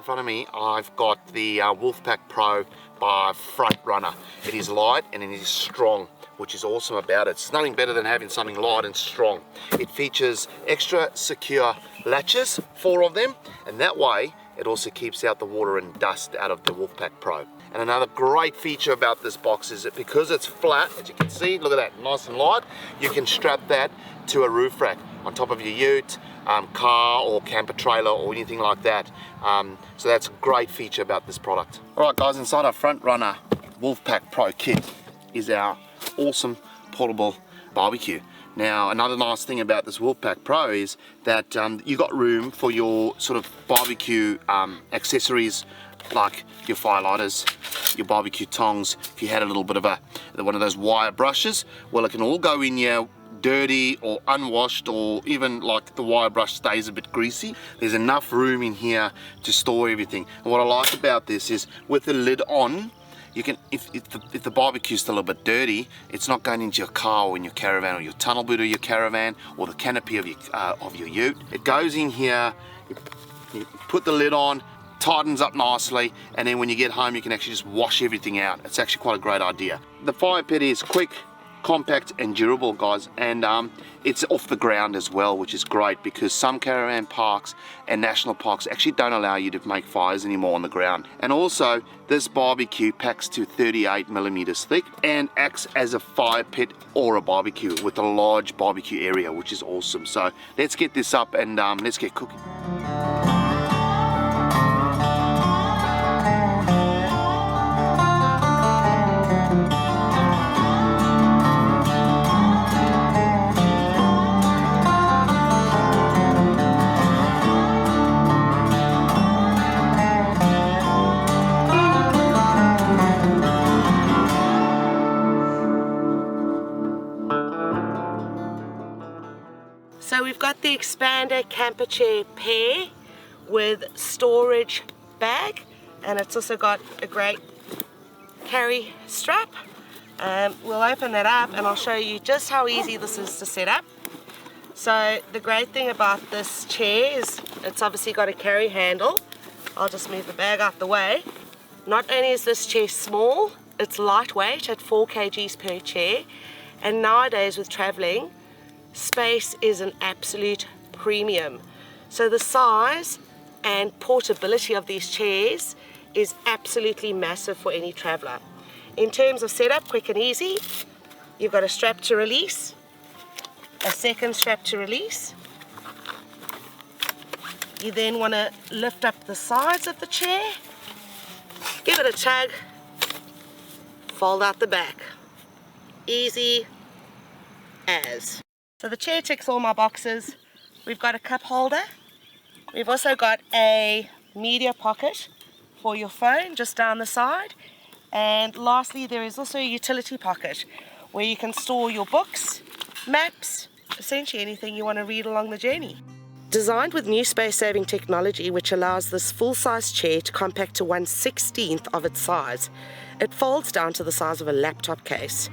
front of me, I've got the Wolfpack Pro by Front Runner. It is light and it is strong, which is awesome about it. It's nothing better than having something light and strong. It features extra secure latches, 4 of them, and that way it also keeps out the water and dust out of the Wolfpack Pro. And another great feature about this box is that because it's flat, as you can see, look at that, nice and light, you can strap that to a roof rack on top of your ute, car or camper trailer or anything like that. So that's a great feature about this product. Alright guys, inside our Front Runner Wolfpack Pro kit is our awesome portable barbecue. Now another nice thing about this Wolfpack Pro is that you got room for your sort of barbecue accessories, like your fire lighters, your barbecue tongs. If you had a little bit of one of those wire brushes, well, it can all go in here dirty or unwashed, or even like the wire brush stays a bit greasy. There's enough room in here to store everything. And what I like about this is with the lid on, you can, if the barbecue's still a bit dirty, it's not going into your car or in your caravan or your tunnel boot of your caravan or the canopy of your ute. It goes in here, you put the lid on, tightens up nicely, and then when you get home you can actually just wash everything out. It's actually quite a great idea. The fire pit is quick, compact and durable, guys, and it's off the ground as well, which is great because some caravan parks and national parks actually don't allow you to make fires anymore on the ground. And also this barbecue packs to 38mm thick and acts as a fire pit or a barbecue with a large barbecue area, which is awesome. So let's get this up and let's get cooking. So we've got the expander camper chair pair with storage bag, and it's also got a great carry strap. We'll open that up and I'll show you just how easy this is to set up. So the great thing about this chair is it's obviously got a carry handle. I'll just move the bag out the way. Not only is this chair small, it's lightweight at 4 kgs per chair, and nowadays with traveling, space is an absolute premium. So the size and portability of these chairs is absolutely massive for any traveler. In terms of setup, quick and easy, you've got a strap to release, a second strap to release. You then want to lift up the sides of the chair, give it a tug, fold out the back. Easy as. So the chair ticks all my boxes. We've got a cup holder. We've also got a media pocket for your phone just down the side. And lastly, there is also a utility pocket where you can store your books, maps, essentially anything you want to read along the journey. Designed with new space-saving technology which allows this full-size chair to compact to 1/16 of its size, it folds down to the size of a laptop case.